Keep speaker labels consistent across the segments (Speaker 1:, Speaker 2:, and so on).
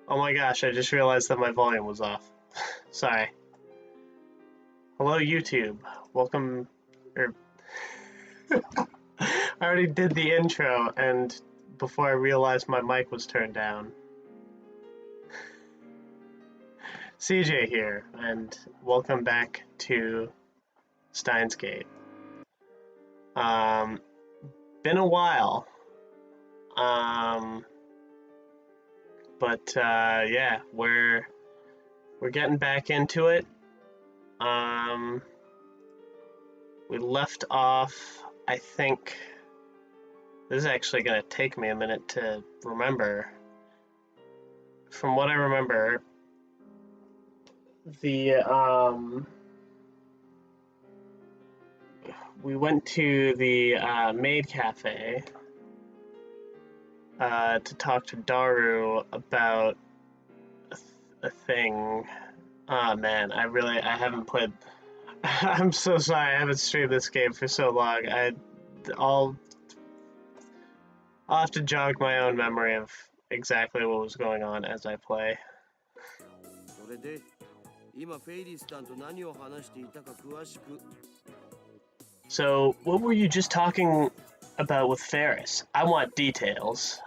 Speaker 1: Oh my gosh, I just realized that my volume was off. Sorry. Hello, YouTube. Welcome. I already did the intro, and before I realized my mic was turned down. CJ here, and welcome back to Steins. Been a while. But yeah, we're getting back into it. We left off, I think. This is actually going to take me a minute to remember. From what I remember, we went to the maid cafe to talk to Daru about a thing. Oh man, I haven't played. I'm so sorry, I haven't streamed this game for so long. I'll have to jog my own memory of exactly what was going on as I play. So, what were you just talking about with Ferris? I want details.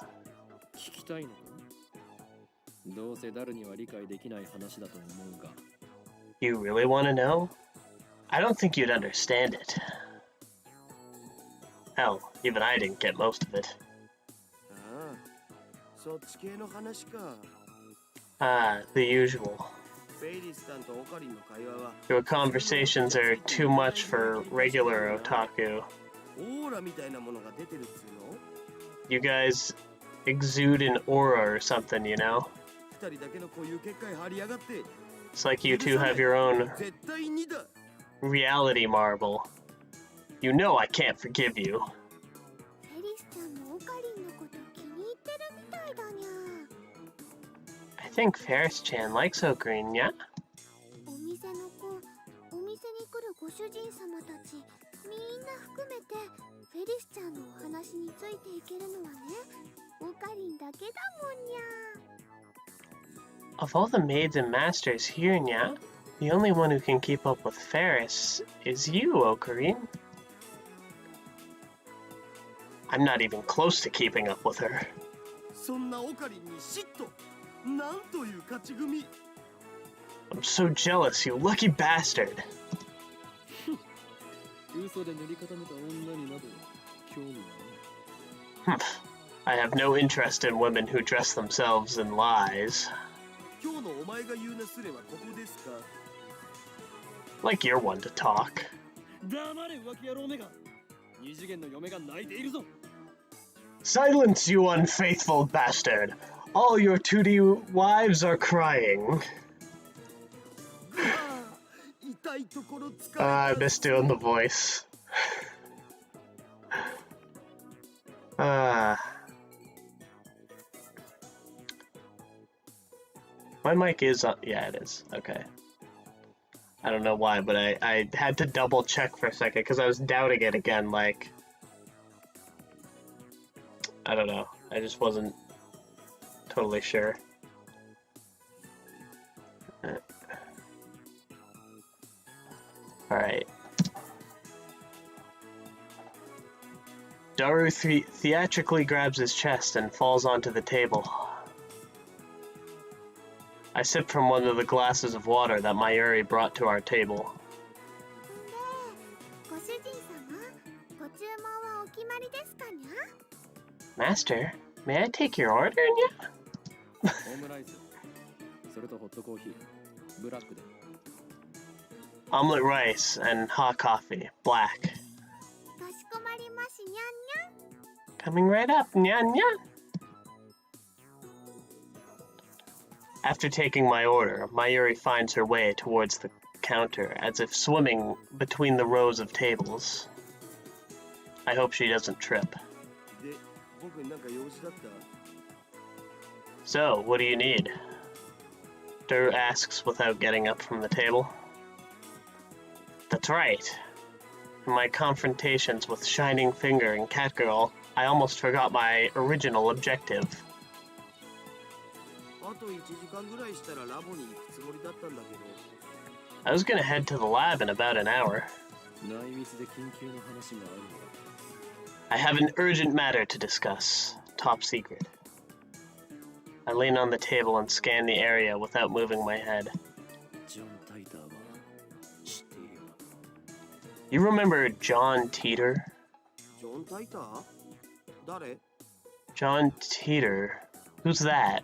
Speaker 1: You really want to know? I don't think you'd understand it. Hell, even I didn't get most of it. The usual. Your conversations are too much for regular otaku. You guys exude an aura or something, you know? It's like you two have your own reality marble. You know I can't forgive you. I think Ferris-chan likes Ocarina, yeah? Of all the maids and masters here, Nya, the only one who can keep up with Ferris is you, Ocarina. I'm not even close to keeping up with her. I'm so jealous, you lucky bastard. I have no interest in women who dress themselves in lies. Like you're one to talk. Silence, you unfaithful bastard! All your 2D wives are crying. I miss doing the voice. My mic is on. Yeah, it is. Okay. I don't know why, but I had to double check for a second because I was doubting it again, like... I don't know. I just wasn't totally sure. Alright. Daru theatrically grabs his chest and falls onto the table. I sip from one of the glasses of water that Mayuri brought to our table. Master, may I take your order, Nya? Omelette rice and hot coffee, black. Coming right up, Nya Nya. After taking my order, Mayuri finds her way towards the counter, as if swimming between the rows of tables. I hope she doesn't trip. So, what do you need? Daru asks without getting up from the table. That's right. In my confrontations with Shining Finger and Catgirl, I almost forgot my original objective. I was gonna head to the lab in about an hour. I have an urgent matter to discuss. Top secret. I lean on the table and scan the area without moving my head. You remember John Teeter? John Teeter? Who's that?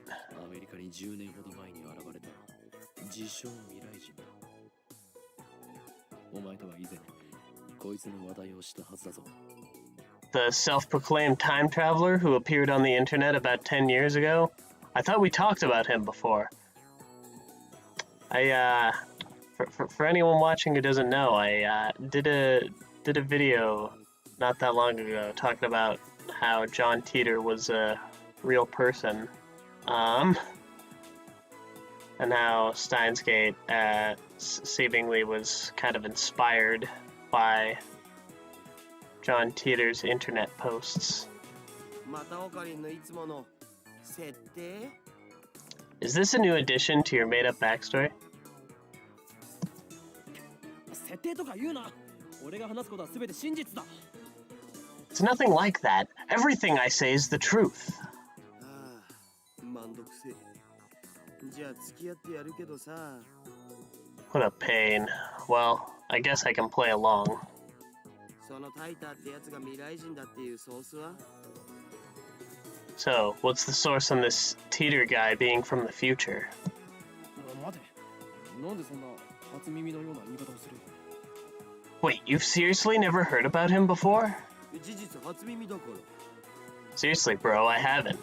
Speaker 1: The self-proclaimed time traveler who appeared on the internet about 10 years ago? I thought we talked about him before. For anyone watching who doesn't know, I did a video not that long ago talking about how John Teeter was a real person, and how Steins Gate seemingly was kind of inspired by John Teeter's internet posts. Is this a new addition to your made-up backstory? It's nothing like that. Everything I say is the truth. What a pain. Well, I guess I can play along. So, what's the source on this Teeter guy being from the future? Wait, you've seriously never heard about him before? Seriously, bro, I haven't.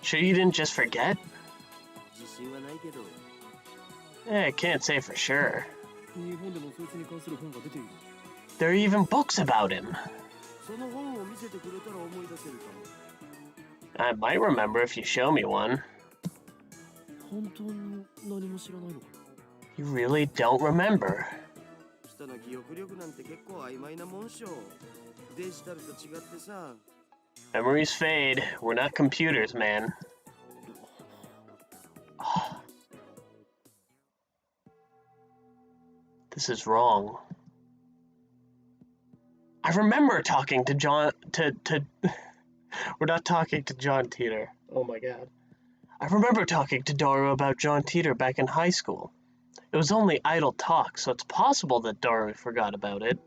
Speaker 1: Sure you didn't just forget? I can't say for sure. There are even books about him. I might remember if you show me one. You really don't remember? Memories fade. We're not computers, man. This is wrong. I remember talking to John... We're not talking to John Teeter. Oh my god. I remember talking to Daru about John Teeter back in high school. It was only idle talk, so it's possible that Daru forgot about it.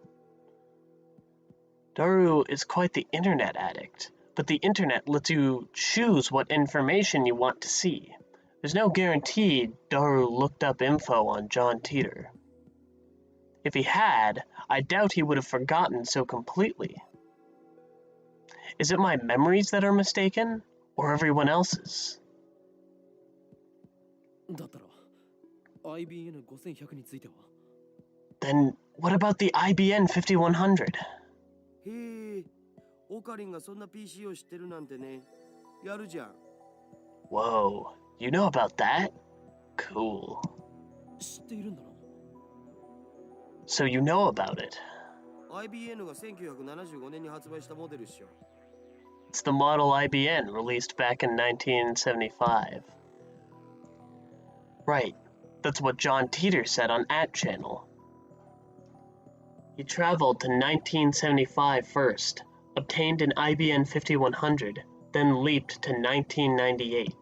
Speaker 1: Daru is quite the internet addict, but the internet lets you choose what information you want to see. There's no guarantee Daru looked up info on John Teeter. If he had, I doubt he would have forgotten so completely. Is it my memories that are mistaken, or everyone else's? Then what about the IBN 5100? Whoa, you know about that? Cool. So you know about it. It's the model IBN released back in 1975. Right, that's what John Teeter said on @channel. He traveled to 1975 first, obtained an IBN 5100, then leaped to 1998.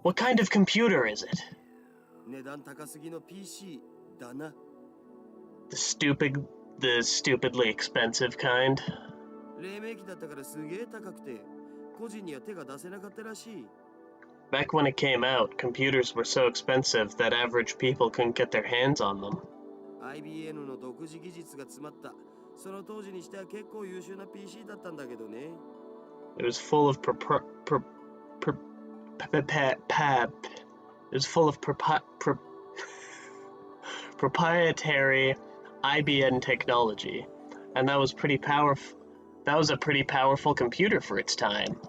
Speaker 1: What kind of computer is it? The stupidly expensive kind. Back when it came out, computers were so expensive that average people couldn't get their hands on them. It was full of proprietary IBM technology, and that was pretty powerful. That was a pretty powerful computer for its time.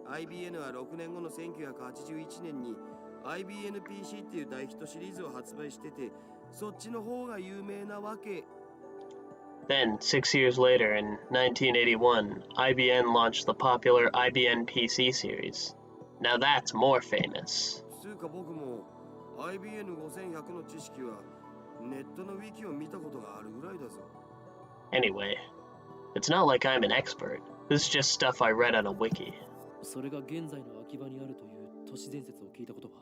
Speaker 1: IBM は6年後の1981年に IBM PC っていう大ヒットシリーズを発売してて、そっちの方が有名なわけ。Then, 6 years later, in 1981, IBM launched the popular IBM PC series. Now that's more famous.
Speaker 2: つうか僕も IBN5100 の知識はネットのウィキを見たことがあるぐらいだぞ。
Speaker 1: Anyway, it's not like I'm an expert. This is just stuff I read on a wiki.
Speaker 3: それが現在の秋葉にあるという都市伝説を聞いたことは。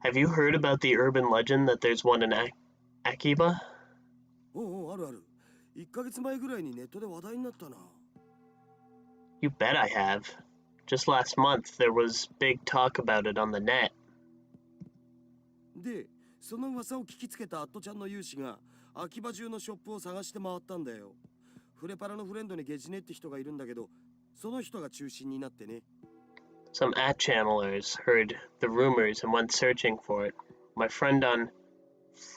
Speaker 1: Have you heard about the urban legend that there's one in Akiba?
Speaker 2: おうおうあるある。1ヶ月前ぐらいにネットで話題になったな。
Speaker 1: You bet I have. Just last month, there was big talk about it on the net.
Speaker 2: で、その噂を聞きつけたアットちゃんの有志が秋葉中のショップを探して回ったんだよ。フレパラのフレンドにゲジネって人がいるんだけど、その人が中心になってね。
Speaker 1: Some at-channelers heard the rumors and went searching for it. My friend on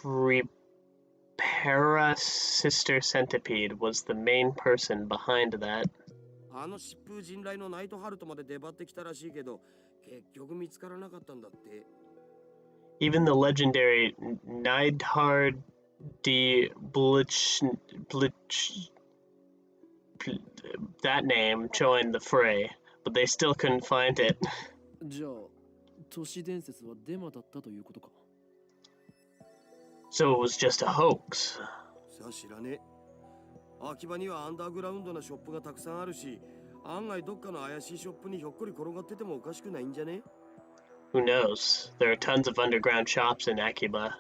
Speaker 1: Free-Para Sister Centipede was the main person behind that.
Speaker 2: あの疾風陣雷のナイトハルトまで出張ってきたらしいけど、結局見つからなかったんだって。
Speaker 1: Even the legendary Neidhard D. that name joined the fray, but they still couldn't find it.
Speaker 3: じゃあ、都市伝説はデマだったということか。
Speaker 1: So it was just a hoax.
Speaker 2: さあ知らねえ。秋葉にはアンダーグラウンドなショップがたくさんあるし、案外どっかの怪しいショップにひょっこり転がっててもおかしくないんじゃね？
Speaker 1: Who knows? There are tons of underground shops in Akiba.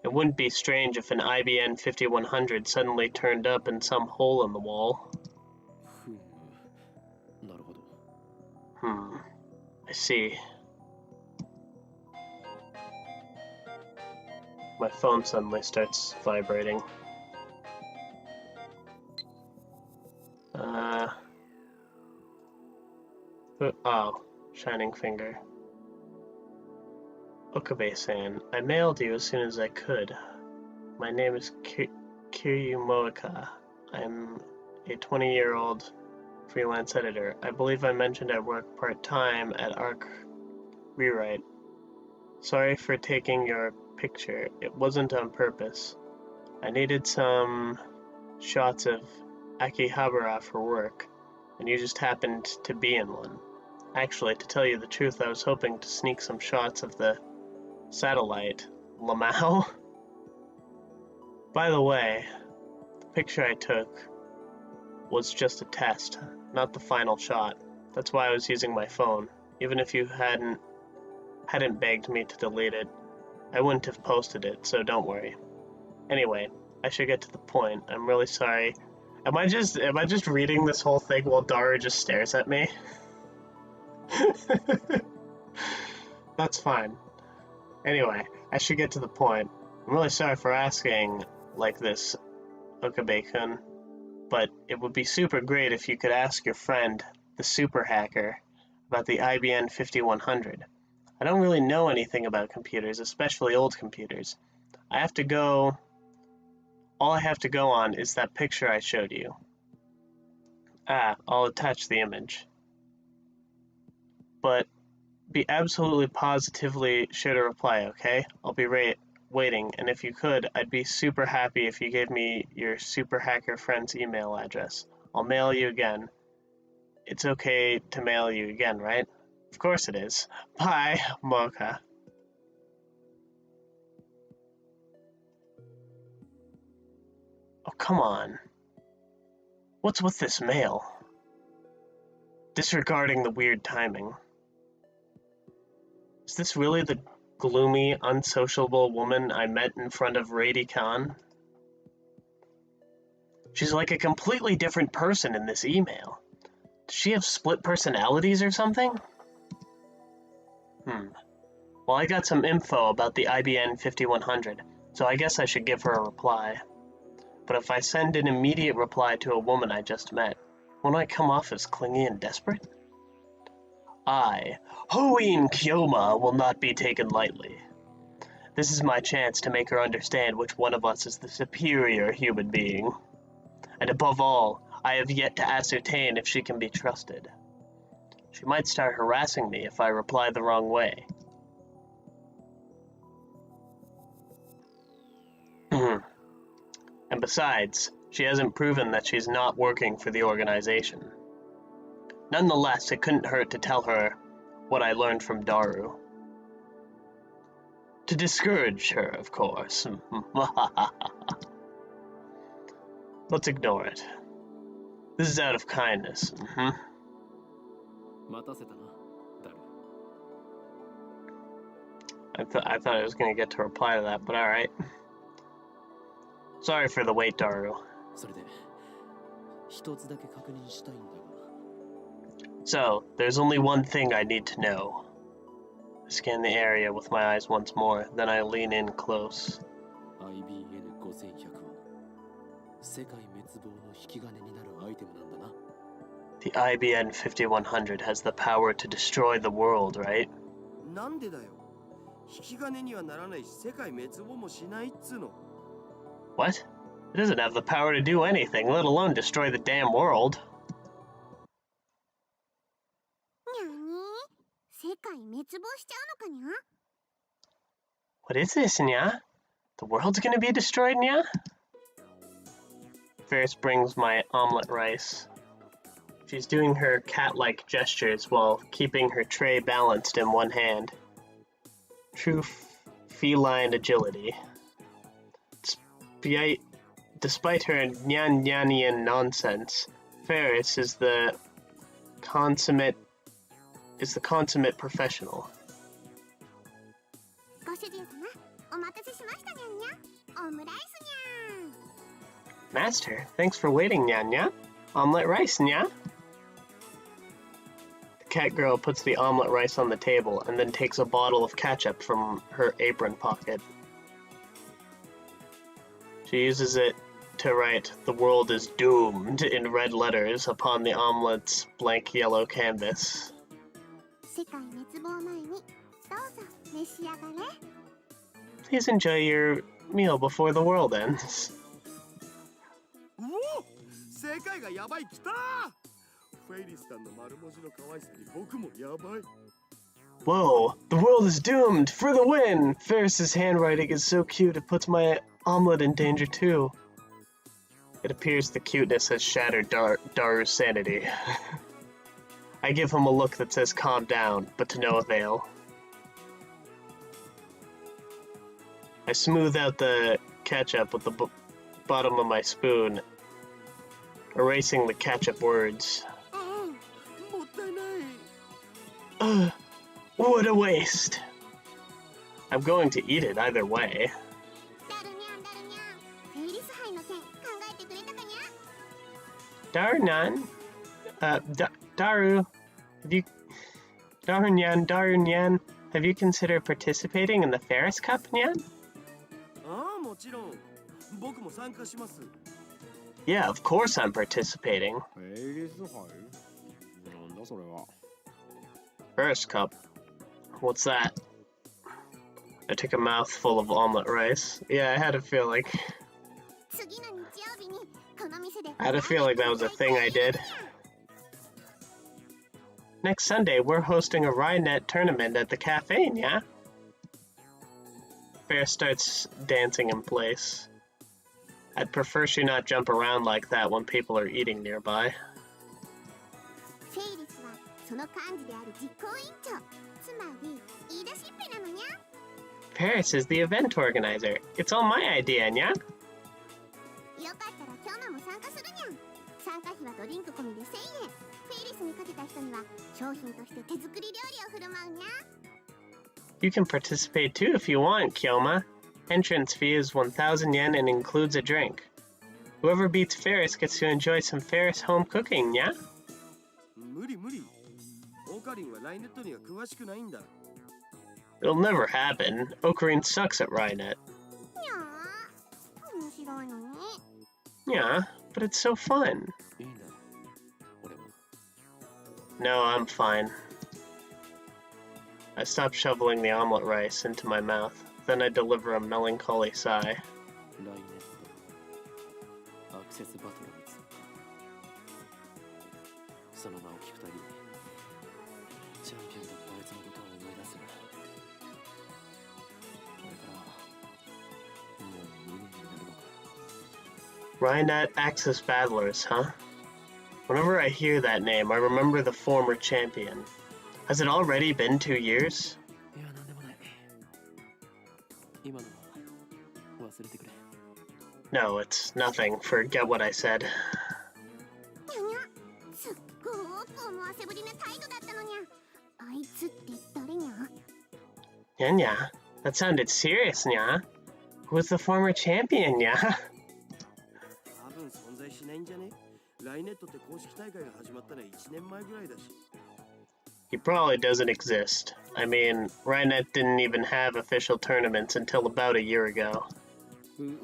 Speaker 1: It wouldn't be strange if an IBN 5100 suddenly turned up in some hole in the wall.
Speaker 3: ふむ、なるほど。
Speaker 1: I see. My phone suddenly starts vibrating. Oh, shining finger. Okabe-san, I mailed you as soon as I could. My name is Kiryu Moeka. I'm a 20-year-old freelance editor. I believe I mentioned I work part-time at Arc Rewrite. Sorry for taking your picture. It wasn't on purpose. I needed some shots of Akihabara for work, and you just happened to be in one. Actually, to tell you the truth, I was hoping to sneak some shots of the satellite, Lamau. By the way, the picture I took was just a test, not the final shot. That's why I was using my phone. Even if you hadn't begged me to delete it, I wouldn't have posted it, so don't worry. Anyway, I should get to the point. I'm really sorry. Am I just reading this whole thing while Daru just stares at me? That's fine. Anyway, I should get to the point. I'm really sorry for asking like this, Okabe-kun, but it would be super great if you could ask your friend, the super hacker, about the IBM 5100. I don't really know anything about computers, especially old computers. All I have to go on is that picture I showed you. I'll attach the image. But be absolutely positively sure to reply, okay? I'll be waiting, and if you could, I'd be super happy if you gave me your super hacker friend's email address. I'll mail you again. It's okay to mail you again, right? Of course it is. Bye, Mocha. Oh, come on. What's with this mail? Disregarding the weird timing. Is this really the gloomy, unsociable woman I met in front of Rady Khan? She's like a completely different person in this email. Does she have split personalities or something? Well, I got some info about the IBM 5100, so I guess I should give her a reply. But if I send an immediate reply to a woman I just met, won't I come off as clingy and desperate? I, Hoin Kyoma, will not be taken lightly. This is my chance to make her understand which one of us is the superior human being. And above all, I have yet to ascertain if she can be trusted. She might start harassing me if I reply the wrong way. And Besides, she hasn't proven that she's not working for the organization. Nonetheless, it couldn't hurt to tell her what I learned from Daru. To discourage her, of course. Let's ignore it. This is out of kindness.
Speaker 3: 待たせたな、ダル。
Speaker 1: I thought I was going to get to reply to that, but alright. Sorry for the wait, Daru.
Speaker 3: それで、一つだけ確認したいんだが。
Speaker 1: So, there's only one thing I need to know. I scan the area with my eyes once more, then I lean in close.
Speaker 3: IBN5100 は世界滅亡の引き金になるアイテムなんだな。
Speaker 1: The IBN 5100 has the power to destroy the world, right?
Speaker 2: なんでだよ。引き金にはならないし、世界滅亡もしないっつうの。
Speaker 1: What? It doesn't have the power to do anything, let alone destroy the damn world.
Speaker 4: 世界滅亡しちゃうのかにゃ
Speaker 1: What is this, Nya? The world's gonna be destroyed, Nya? Ferris brings my omelet rice. She's doing her cat-like gestures while keeping her tray balanced in one hand. True feline agility. Despite her Nyan-Nyanian nonsense, Ferris is the consummate professional.
Speaker 4: ご主人様、お待たせしましたにゃんにゃ。オムライスにゃん。
Speaker 1: Master, thanks for waiting, Nyan Nya. Omelet rice, Nya. The cat girl puts the omelet rice on the table and then takes a bottle of ketchup from her apron pocket. She uses it to write, "The world is doomed," in red letters upon the omelet's blank yellow canvas.
Speaker 4: 世界滅亡前にどうぞ召し上がれ。
Speaker 1: Please enjoy your meal before the world ends.
Speaker 2: おお、世界がやばいきた。フェイリスさんの丸文字の可愛さに僕もやばい。
Speaker 1: Whoa, the world is doomed! For the win! Ferris's handwriting is so cute it puts my omelet in danger too. It appears the cuteness has shattered Daru's sanity. I give him a look that says calm down, but to no avail. I smooth out the ketchup with the bottom of my spoon, erasing the ketchup words.
Speaker 2: ああ、もったいない。
Speaker 1: What a waste! I'm going to eat it either way.
Speaker 4: ダルニャンダルニャン。フェイリス杯の件考えてくれたかにゃ。
Speaker 1: Daru, Daru Nyan, have you considered participating in the Ferris Cup, Nyan?
Speaker 2: ああ、もちろん。僕も参加します。
Speaker 1: Yeah, of course I'm participating.
Speaker 3: フェイリス杯？なんだそれは。
Speaker 1: Ferris Cup? What's that? I took a mouthful of omelet rice. Yeah, I had a feeling.
Speaker 4: 次の日曜日にこの店で。
Speaker 1: I had a feeling that was a thing I did. Next Sunday, we're hosting a Rhinet tournament at the cafe, yeah? Ferris starts dancing in place. I'd prefer she not jump around like that when people are eating nearby.
Speaker 4: フェイリスはその幹事である実行委員長。つまり言い出しっぺなのにゃ。
Speaker 1: Ferris is the event organizer. It's all my idea, nya?
Speaker 4: よかったら今日のも参加するにゃん。参加費はドリンク込みで1000円。フェイリスに勝てた人には商品として手作り料理を振る舞うにゃ。
Speaker 1: You can participate too if you want, Kyoma. Entrance fee is 1,000 yen and includes a drink. Whoever beats Ferris gets to enjoy some Ferris home cooking, nya?
Speaker 2: 無理無理。オカリンはライネットには詳しくないんだ。
Speaker 1: It'll never happen. Ocarine sucks at Rhinet.
Speaker 4: にゃー。面白いのに。
Speaker 1: Yeah, but it's so fun.
Speaker 3: いいね。俺も。
Speaker 1: No, I'm fine. I stop shoveling the omelet rice into my mouth. Then I deliver a melancholy sigh.
Speaker 3: ライネット。アクセスバトルにつ。その名を聞くたびに、チャンピオンだったあいつのことを思い出す。これからは、もう無理になるのか。
Speaker 1: Rhinet Axis Battlers, huh? Whenever I hear that name, I remember the former champion. Has it already been 2 years?
Speaker 3: いや、なんでもない。今のは忘れてくれ。
Speaker 1: No, it's nothing. Forget what I said.
Speaker 4: にゃにゃ、すっごく思わせぶりな態度だったのにゃ。あいつって誰にゃ？
Speaker 1: Nya? That sounded serious, nya. Who's the former champion, nya?
Speaker 2: 多分存在しないんじゃね？ライネットって公式大会が始まったのは1年前ぐらいだし。
Speaker 1: He probably doesn't exist. I mean, Rhinet didn't even have official tournaments until about a year ago.
Speaker 4: 今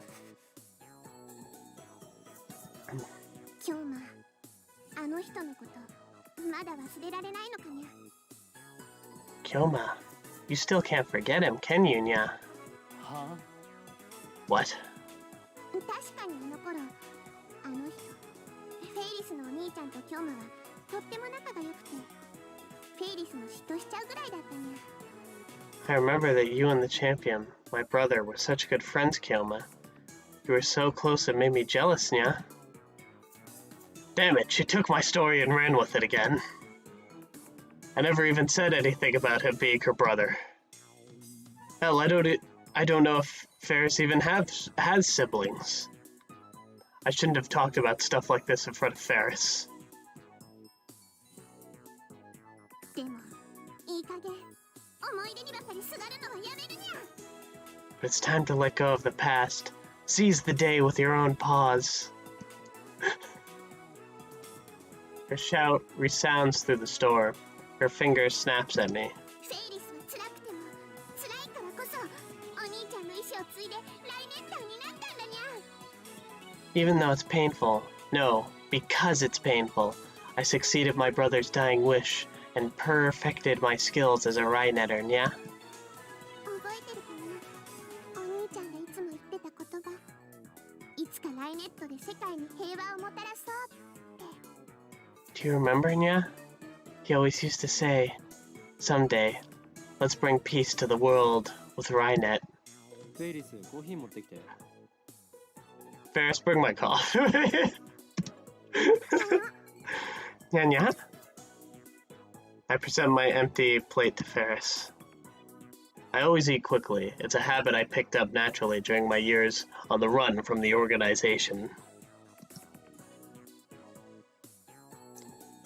Speaker 4: 日あの人のことまだ忘れられないのかにゃ。
Speaker 1: Kyoma, you still can't forget him, can you, nya?
Speaker 3: はあ
Speaker 1: What?
Speaker 4: 確かにあの頃あの人フェイリスのお兄ちゃんとキョウマはとっても仲が良くてフェイリスも嫉妬しちゃうぐらいだったにゃ。
Speaker 1: I remember that you and the champion, my brother, were such good friends, Kyoma. You were so close it made me jealous, nya. Damn it, she took my story and ran with it again. I never even said anything about him being her brother. Hell, I don't know if Ferris even has siblings. I shouldn't have talked about stuff like this in front of Ferris.
Speaker 4: でもいい加減思い出にばかりすがるのはやめるにゃ。
Speaker 1: But it's time to let go of the past. Seize the day with your own paws. Her shout resounds through the store. Her finger snaps at me.
Speaker 4: フェイリスは辛くても辛いからこそお兄ちゃんの意志を継いでライネッターになったんだにゃ。
Speaker 1: Even though it's painful, no, because it's painful, I succeeded my brother's dying wish and perfected my skills as a Rhinetter, nya?
Speaker 4: 覚えてるかな、お兄ちゃんがいつも言ってた言葉。いつかライネットで世界に平和をもたらそうって。
Speaker 1: Do you remember, nya? He always used to say, someday, let's bring peace to the world with Rhinet.
Speaker 3: フェイリス、コーヒー持ってきて。
Speaker 1: Ferris, bring my coffee. Nya nya? I present my empty plate to Ferris. I always eat quickly. It's a habit I picked up naturally during my years on the run from the organization.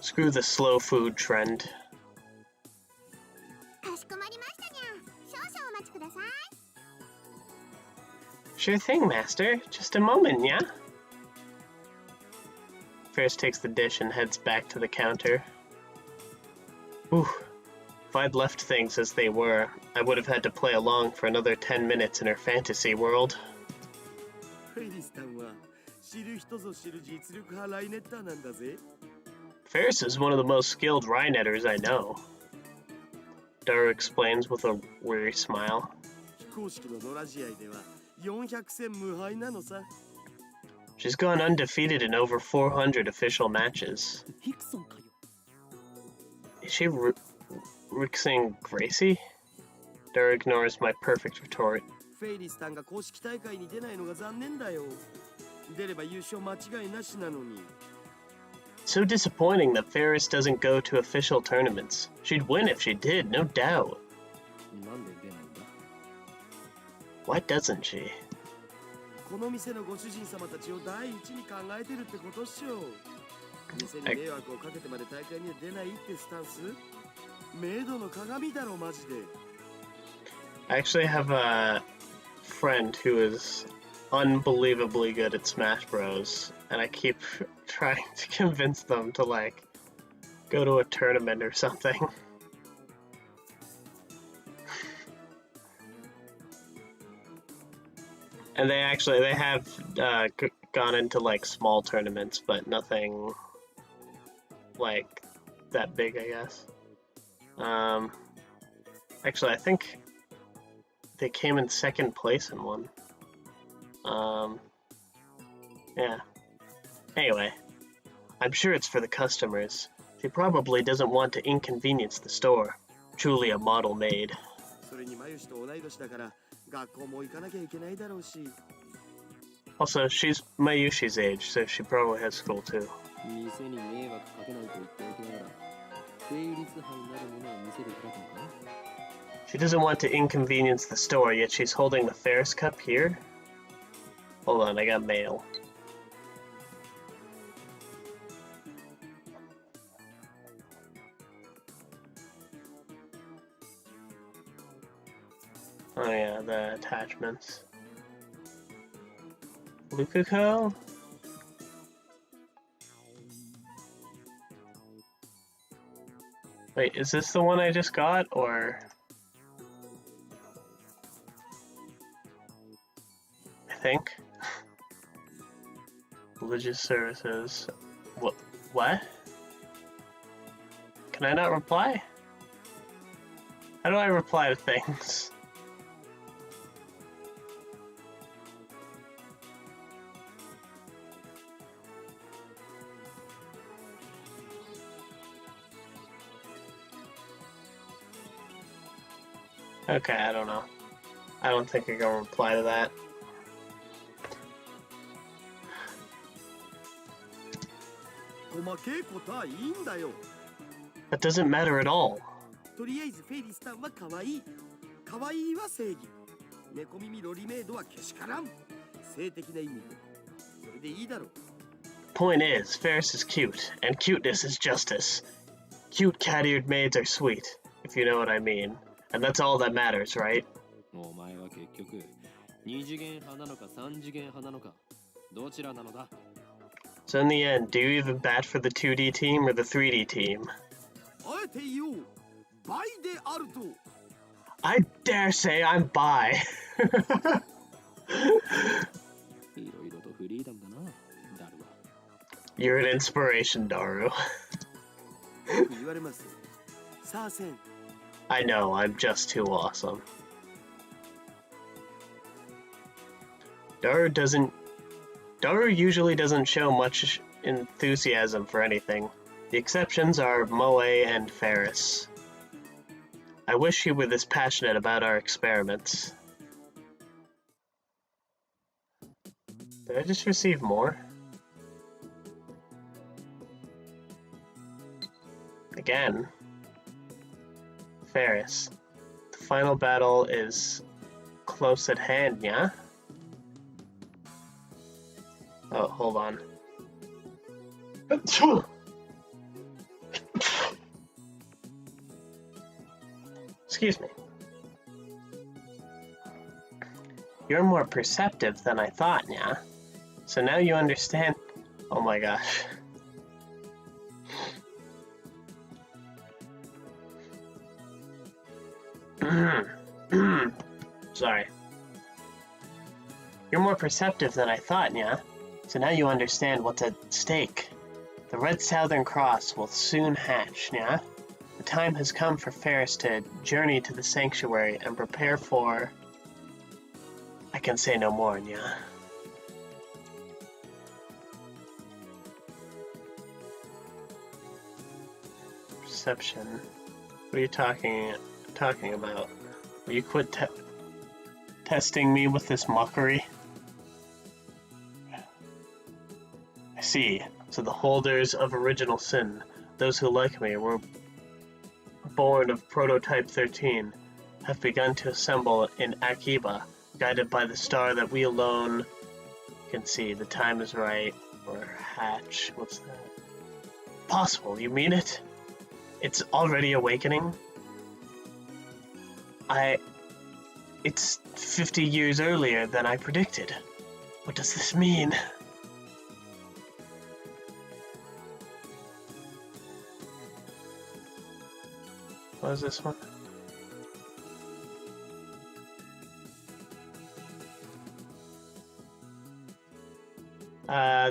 Speaker 1: Screw the slow food trend.
Speaker 4: かしこまりましたにゃ。少々お待ちください。
Speaker 1: Sure thing, master. Just a moment, yeah? Ferris takes the dish and heads back to the counter. Whew. If I'd left things as they were, I would have had to play along for another 10 minutes in her fantasy world.
Speaker 2: フェイリスさんは知る人ぞ知る実力派ライネッターなんだぜ。
Speaker 1: Ferris is one of the most skilled Rhinetters I know. Daru explains with a weary smile.
Speaker 2: 非公式の野良試合では400戦無敗なのさ。
Speaker 1: She's gone undefeated in over 400 official matches.
Speaker 3: ヒクソンかよ。
Speaker 1: Is she Rixing Gracie? Daru ignores my perfect retort.
Speaker 2: フェイリスさんが公式大会に出ないのが残念だよ。出れば優勝間違いなしなのに。
Speaker 1: So disappointing that Ferris doesn't go to official tournaments. She'd win if she did, no doubt.
Speaker 3: なんで出ないんだ？
Speaker 1: Why doesn't she?
Speaker 2: この店のご主人様たちを第一に考えてるってことっしょ。店に迷惑をかけてまで大会には出ないってスタンス？メイドの鏡だろマジで。
Speaker 1: I actually have a friend who is unbelievably good at Smash Bros. And I keep trying to convince them to, like, go to a tournament or something. And they have gone into, like, small tournaments, but nothing, like, that big, I guess. Actually, I think they came in second place in one. Yeah. Anyway, I'm sure it's for the customers. She probably doesn't want to inconvenience the store. Truly a model maid.
Speaker 2: それにマユシと同い年だから学校も行かなきゃいけないだろうし。
Speaker 1: Also, she's Mayushi's age, so she probably has school too.
Speaker 3: 店に迷惑かけないと言っておきながら税率杯なるものを店で開くのか
Speaker 1: She doesn't want to inconvenience the store, yet she's holding the Ferris cup here? Hold on, I got mail. Oh yeah, the attachments. Lukuko? Wait, is this the one I just got, or...? I think. Religious services. What? Can I not reply? How do I reply to things? Okay, I don't know. I don't think I can reply to that.
Speaker 2: 細けいことはいいんだよ。
Speaker 1: That doesn't matter at all.
Speaker 2: とりあえずフェリスタンは可愛い。可愛いは正義。猫耳ロリメイドはけしからん。性的な意味で。それでいいだろう。
Speaker 1: Point is, Ferris is cute, and cuteness is justice. Cute cat-eared maids are sweet, if you know what I mean. And that's all that matters, right?
Speaker 3: お前は結局二次元派なのか三次元派なのかどちらなのだ
Speaker 1: So in the end, do you even bat for the 2D team or the 3D team?
Speaker 2: あえて言おう。バイであると。
Speaker 1: I dare say I'm bi.
Speaker 3: いろいろとフリーダムだなダルは
Speaker 1: You're an inspiration, Daru.
Speaker 2: よく言われます。さあせん。
Speaker 1: I know, I'm just too awesome. Daru usually doesn't show much enthusiasm for anything. The exceptions are Moe and Ferris. I wish he were this passionate about our experiments. Did I just receive more? Again. Ferris. The final battle is close at hand, yeah? Oh, hold on. Excuse me. You're more perceptive than I thought, yeah? So now you understand... Oh my gosh. Sorry. You're more perceptive than I thought, yeah? So now you understand what's at stake. The Red Southern Cross will soon hatch, yeah? The time has come for Ferris to journey to the sanctuary and prepare for... I can say no more, yeah? Perception. What are you talking about? Will you quit testing me with this mockery? I see. So the holders of original sin, those who like me, were born of Prototype 13, have begun to assemble in Akiba, guided by the star that we alone can see. The time is right. Or hatch. What's that? Possible, you mean it? It's already awakening? It's 50 years earlier than I predicted. What does this mean? What is this one?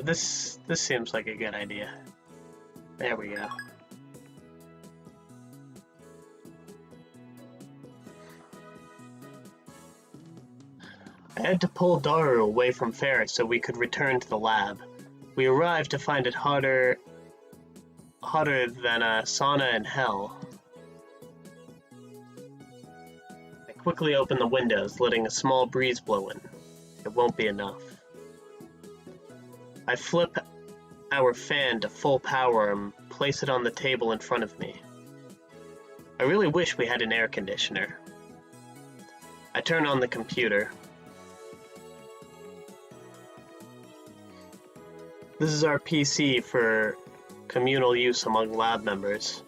Speaker 1: This seems like a good idea. There we go. I had to pull Daru away from Ferris so we could return to the lab. We arrived to find it hotter than a sauna in hell. I quickly opened the windows, letting a small breeze blow in. It won't be enough. I flip our fan to full power and place it on the table in front of me. I really wish we had an air conditioner. I turn on the computer. This is our PC for communal use among lab members.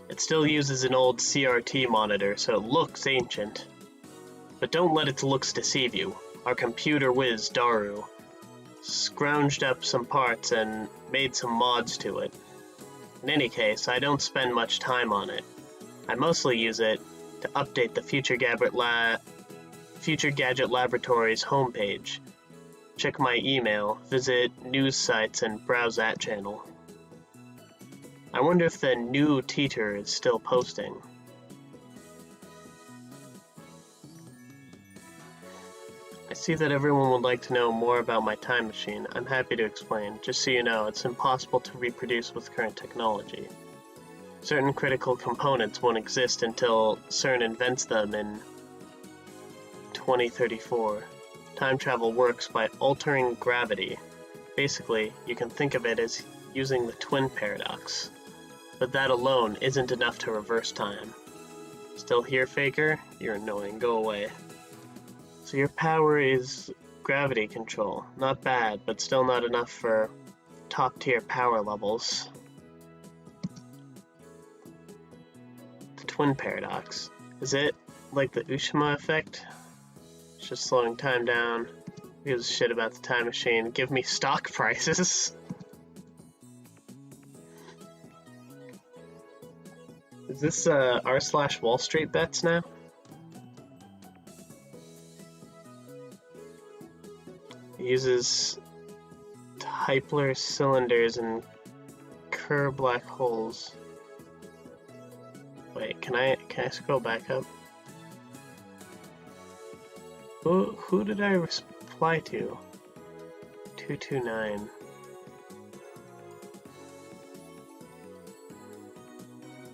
Speaker 1: It still uses an old CRT monitor, so it looks ancient. But don't let its looks deceive you. Our computer whiz, Daru, scrounged up some parts and made some mods to it. In any case, I don't spend much time on it. I mostly use it to update the Future Gadget Laboratory's homepage, check my email, visit news sites, and browse that channel. I wonder if the new teacher is still posting. I see that everyone would like to know more about my time machine. I'm happy to explain. Just so you know, it's impossible to reproduce with current technology. Certain critical components won't exist until CERN invents them in 2034. Time travel works by altering gravity. Basically, you can think of it as using the twin paradox. But that alone isn't enough to reverse time. Still here, Faker? You're annoying. Go away. So your power is gravity control. Not bad, but still not enough for top-tier power levels. The twin paradox. Is it like the Ushima effect? It's just slowing time down. Who gives a shit about the time machine? Give me stock prices. Is this r/Wall Street bets now? It uses Typler cylinders and Kerr black holes. Wait, can I scroll back up? Who did I reply to? 229.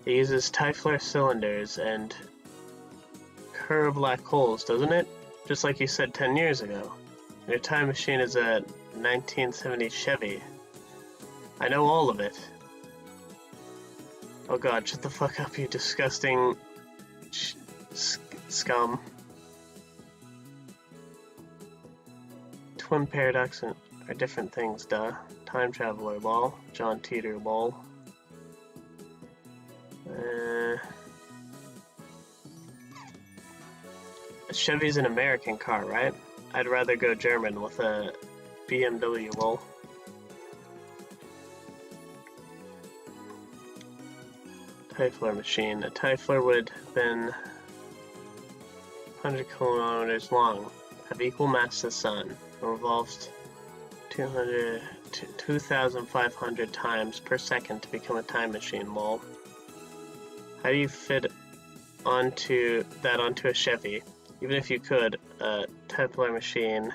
Speaker 1: It uses Typler cylinders and Kerr black holes, doesn't it? Just like you said 10 years ago. Your time machine is a 1970 Chevy. I know all of it. Oh god, shut the fuck up, you disgusting scum. Twin paradox are different things, duh. Time traveler, lol. John Teeter, lol. A Chevy's an American car, right? I'd rather go German with a BMW, lol. Typler machine. A Typler would have been 100 kilometers long, have equal mass to the sun, and revolves 2,500 times per second to become a time machine, lol. How do you fit onto a Chevy? Even if you could, a Typler machine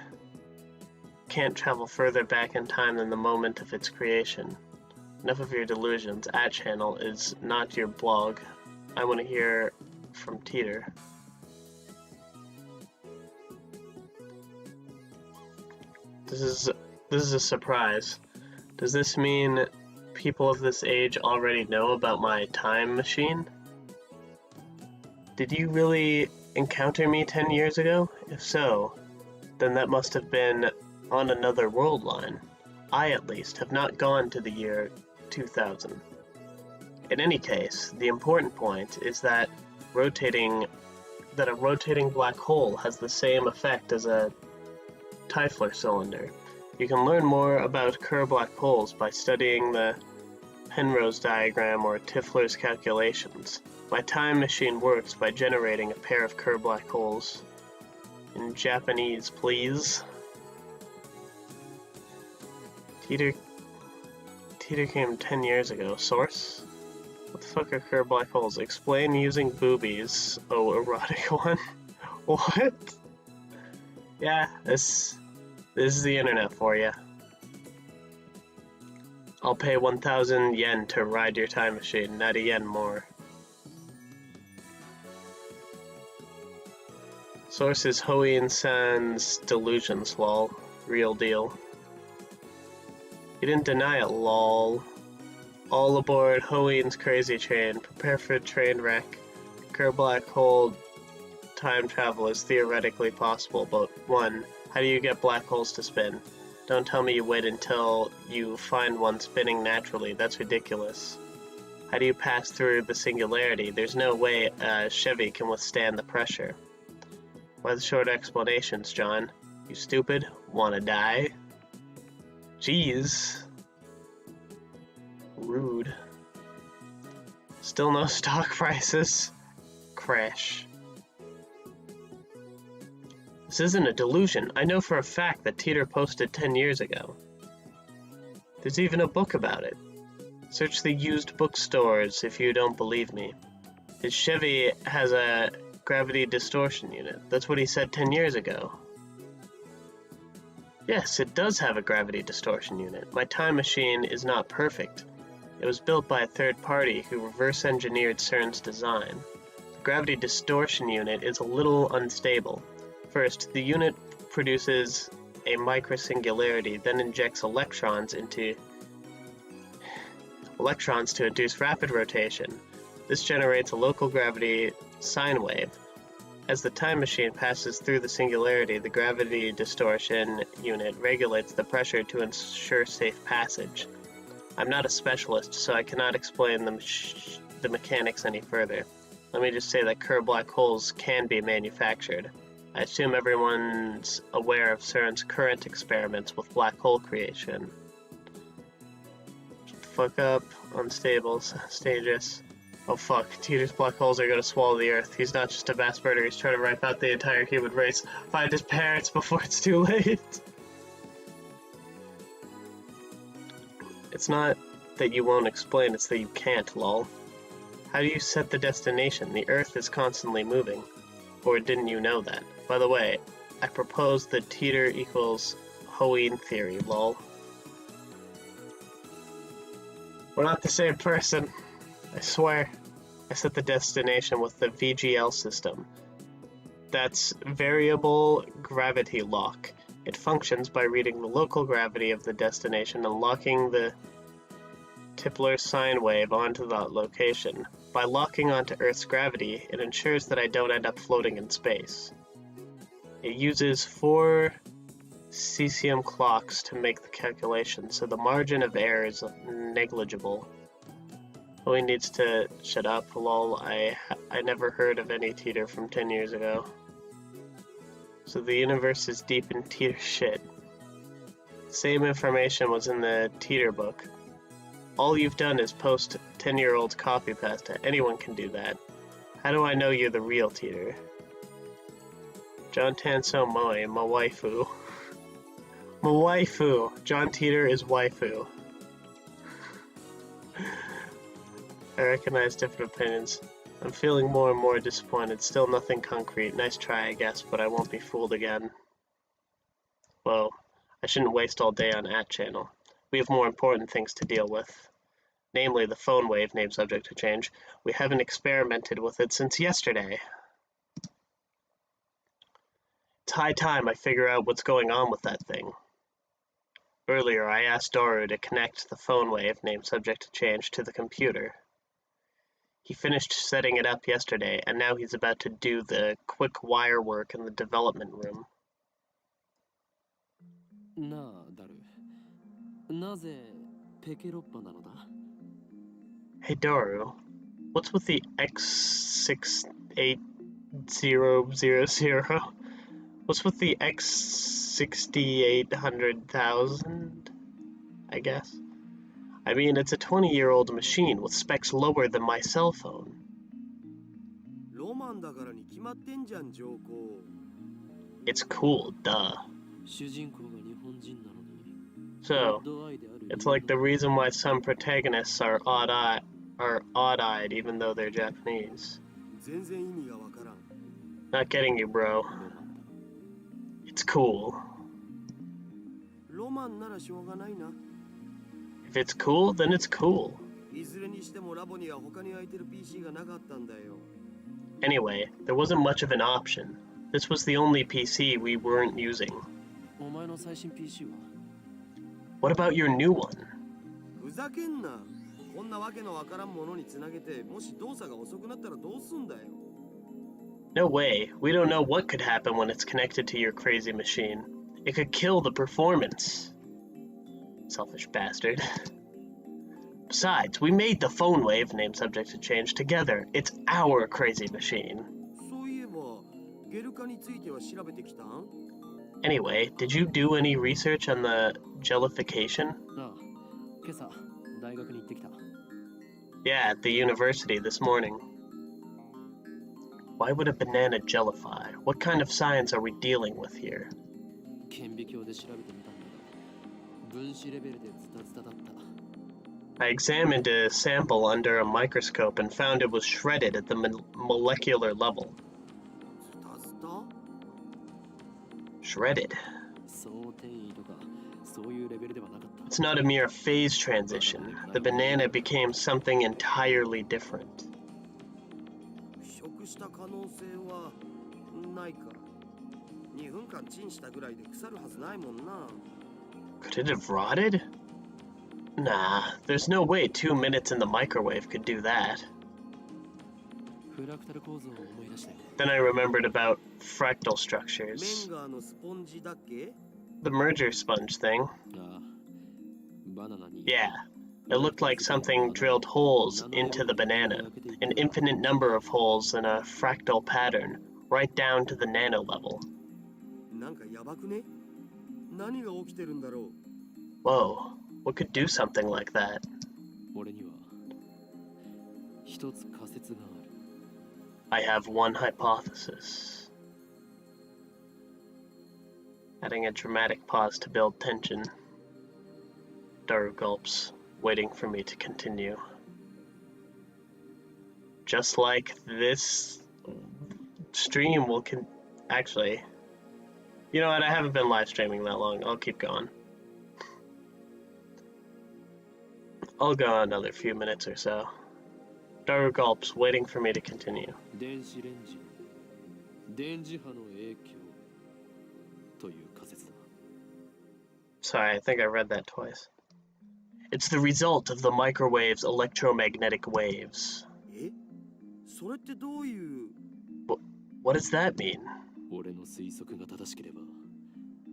Speaker 1: can't travel further back in time than the moment of its creation. Enough of your delusions. @channel is not your blog. I want to hear from Teeter. This is a surprise. Does this mean people of this age already know about my time machine? Did you really encounter me 10 years ago? If so, then that must have been on another world line. I, at least, have not gone to the year 2000. In any case, the important point is that a rotating black hole has the same effect as a Typler cylinder. You can learn more about Kerr black holes by studying the Penrose diagram or Tifler's calculations. My time machine works by generating a pair of Kerr black holes. In Japanese, please. Teeter came 10 years ago. Source? What the fuck are Kerr black holes? Explain using boobies. Oh, erotic one? What? Yeah, this is the internet for you. I'll pay 1,000 yen to ride your time machine, not a yen more. Source is Hoeen San's Delusions, lol. Real deal. You didn't deny it, lol. All aboard Hoen's crazy train. Prepare for a train wreck. Kerr black hole time travel is theoretically possible, but 1. How do you get black holes to spin? Don't tell me you wait until you find one spinning naturally. That's ridiculous. How do you pass through the singularity? There's no way a Chevy can withstand the pressure. Why the short explanations, John? You stupid? Wanna die? Jeez. Rude. Still no stock prices. Crash. This isn't a delusion. I know for a fact that Teeter posted 10 years ago. There's even a book about it. Search the used bookstores if you don't believe me. His Chevy has a gravity distortion unit. That's what he said 10 years ago. Yes, it does have a gravity distortion unit. My time machine is not perfect. It was built by a third party who reverse engineered CERN's design. The gravity distortion unit is a little unstable. First, the unit produces a microsingularity, then injects electrons to induce rapid rotation. This generates a local gravity sine wave. As the time machine passes through the singularity, the gravity distortion unit regulates the pressure to ensure safe passage. I'm not a specialist, so I cannot explain the mechanics any further. Let me just say that Kerr black holes can be manufactured. I assume everyone's aware of CERN's current experiments with black hole creation. Shut the fuck up. Unstable. Dangerous. Oh fuck. Teeter's black holes are gonna swallow the Earth. He's not just a mass murderer, he's trying to wipe out the entire human race. Find his parents before it's too late. It's not that you won't explain, it's that you can't, lol. How do you set the destination? The Earth is constantly moving. Or didn't you know that? By the way, I propose the Teeter equals Hoen theory, lol. We're not the same person. I swear. I set the destination with the VGL system. That's variable gravity lock. It functions by reading the local gravity of the destination and locking the Tipler sine wave onto that location. By locking onto Earth's gravity, it ensures that I don't end up floating in space. It uses 4 cesium clocks to make the calculation, so the margin of error is negligible. Oh, he needs to shut up, lol. I never heard of any Teeter from 10 years ago. So the universe is deep in Teeter shit. Same information was in the Teeter book. All you've done is post 10-year-old copy pasta. Anyone can do that. How do I know you're the real Teeter? John Tanso Moe, my waifu. My waifu! John Teeter is waifu. I recognize different opinions. I'm feeling more and more disappointed. Still nothing concrete. Nice try, I guess, but I won't be fooled again. Whoa. I shouldn't waste all day on @channel. We have more important things to deal with. Namely, the phone wave, named subject to change. We haven't experimented with it since yesterday. It's high time I figure out what's going on with that thing. Earlier, I asked Doru to connect the phone wave, named subject to change, to the computer. He finished setting it up yesterday, and now he's about to do the quick wire work in the development room. Hey Doru, what's with the X68000? What's with the X6800,000? I guess. I mean, it's a 20-year-old machine with specs lower than my cell phone. It's cool, duh. So, it's like the reason why some protagonists are odd-eyed even though they're Japanese. Not getting you, bro. It's cool. If it's cool, then it's cool. Anyway, there wasn't much of an option. This was the only PC we weren't using. What about your new one?
Speaker 2: ふざけんな。こんなわけのわからんものにつなげて、もし動作が遅くなったらどうすんだよ。
Speaker 1: No way. We don't know what could happen when it's connected to your crazy machine. It could kill the performance. Selfish bastard. Besides, we made the phone wave, name subject to change, together. It's our crazy machine.
Speaker 2: そういえば、ゲル化については調べてきたん？
Speaker 1: Anyway, did you do any research on the jellification?
Speaker 3: ああ、今朝大学に行ってきた。
Speaker 1: Yeah, at the university this morning. Why would a banana jellify? What kind of science are we dealing with here?
Speaker 3: 顕微鏡で調べてみたんだが、分子レベルでズタズタだった。
Speaker 1: I examined a sample under a microscope and found it was shredded at the molecular level.
Speaker 2: ズタズタ？
Speaker 1: Shredded.
Speaker 3: そう転移とかそういうレベルではなかった。
Speaker 1: It's not a mere phase transition. The banana became something entirely different.
Speaker 2: 腐食した可能性はないか。2分間チンしたぐらいで腐るはずないもんな。
Speaker 1: Could it have rotted? Nah, there's no way 2 minutes in the microwave could do that.
Speaker 3: フラクタル構造を思い出したよ。
Speaker 1: Then I remembered about fractal
Speaker 2: メ
Speaker 1: structures.
Speaker 2: ンガーのスポンジだっけ？
Speaker 1: The merger sponge thing.
Speaker 3: ああ、バナナに。
Speaker 1: Yeah, it looked like something drilled holes into the banana, an infinite number of holes in a fractal pattern, right down to the nano level.
Speaker 2: なんかやばくね？何が起きてるんだろう？
Speaker 1: Whoa, what could do something like that?
Speaker 3: 俺には一つ仮説がある。
Speaker 1: I have one hypothesis. Adding a dramatic pause to build tension. Daru gulps, waiting for me to continue. Just like this stream will actually... You know what, I haven't been live streaming that long. I'll keep going. I'll go another few minutes or so. Daru gulps, waiting for me to continue.
Speaker 3: 電子レンジの電磁波の影響という仮説だ。
Speaker 1: Sorry, I think I read that twice. It's the result of the microwave's electromagnetic waves.
Speaker 2: え？それってどういう？
Speaker 1: What does that mean?
Speaker 3: 俺の推測が正しければ、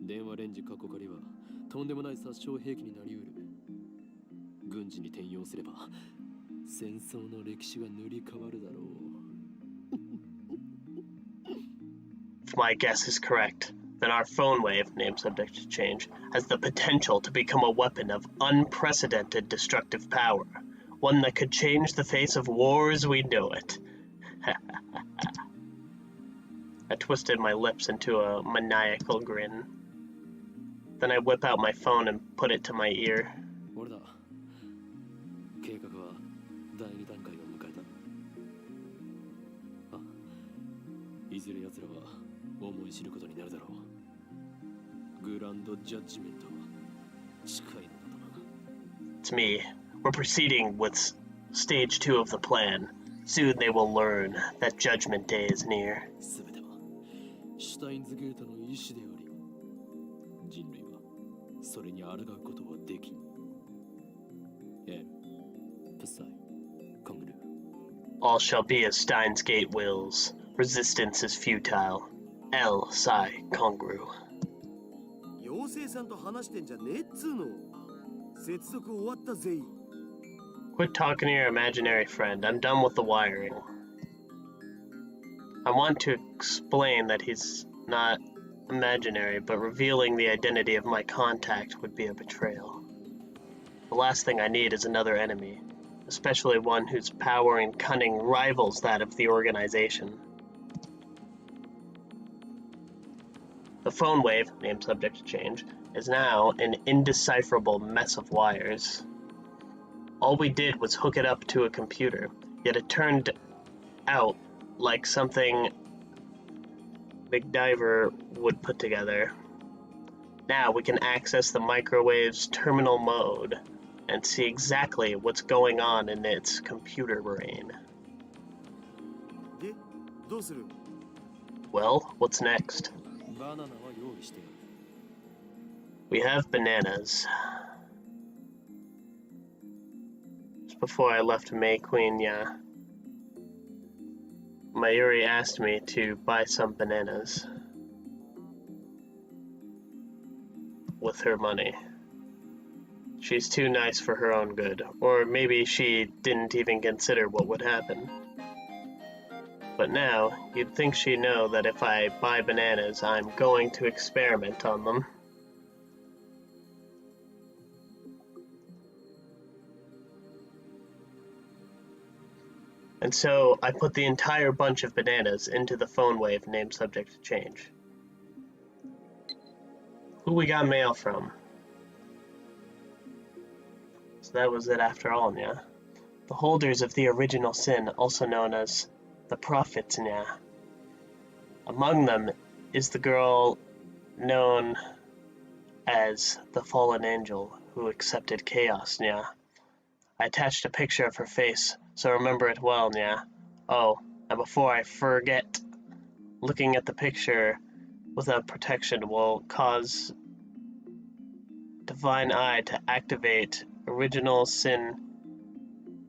Speaker 3: 電話レンジ過去仮はとんでもない殺傷兵器になりうる。軍事に転用すれば、戦争の歴史が塗り替わるだろう。
Speaker 1: If my guess is correct, then our phone wave, name subject to change, has the potential to become a weapon of unprecedented destructive power, one that could change the face of war as we know it. I twisted my lips into a maniacal grin. Then I whip out my phone and put it to my ear.
Speaker 3: 俺だ。計画は第2段階を迎えた。あ、いずれ奴らは思い知ることになるだろう。グランドジャッジメントは近いのだとな。
Speaker 1: It's me. We're proceeding with stage 2 of the plan. Soon they will learn that Judgment Day is near.
Speaker 3: すべてはシュタインズゲートの意志であり、人類はそれに抗うことはできん。L、Psy、Congrue。
Speaker 1: All shall be as Steins Gate wills. Resistance is futile. L. Psy. Congrue.
Speaker 2: 妖精さんと話してんじゃねえっつーの。接続終わったぜ。
Speaker 1: Quit talking to your imaginary friend. I'm done with the wiring. I want to explain that he's not imaginary, but revealing the identity of my contact would be a betrayal. The last thing I need is another enemy, especially one whose power and cunning rivals that of the organization. The phone wave, name subject to change, is now an indecipherable mess of wires. All we did was hook it up to a computer, yet it turned out like something MacGyver would put together. Now we can access the microwave's terminal mode and see exactly what's going on in its computer brain.
Speaker 2: で、どうする？
Speaker 1: Well, what's next?
Speaker 3: バナナは用意してある。
Speaker 1: We have bananas. Just before I left May Queen, yeah. Mayuri asked me to buy some bananas with her money. She's too nice for her own good, or maybe she didn't even consider what would happen. But now, you'd think she'd know that if I buy bananas, I'm going to experiment on them. And so, I put the entire bunch of bananas into the phone wave named subject to change. Who we got mail from? So that was it after all, yeah? The holders of the original sin, also known as the prophets, yeah. Among them is the girl known as the fallen angel who accepted chaos, yeah. I attached a picture of her face, so remember it well, yeah. Oh, and before I forget, looking at the picture without protection will cause Divine Eye to activate Original Sin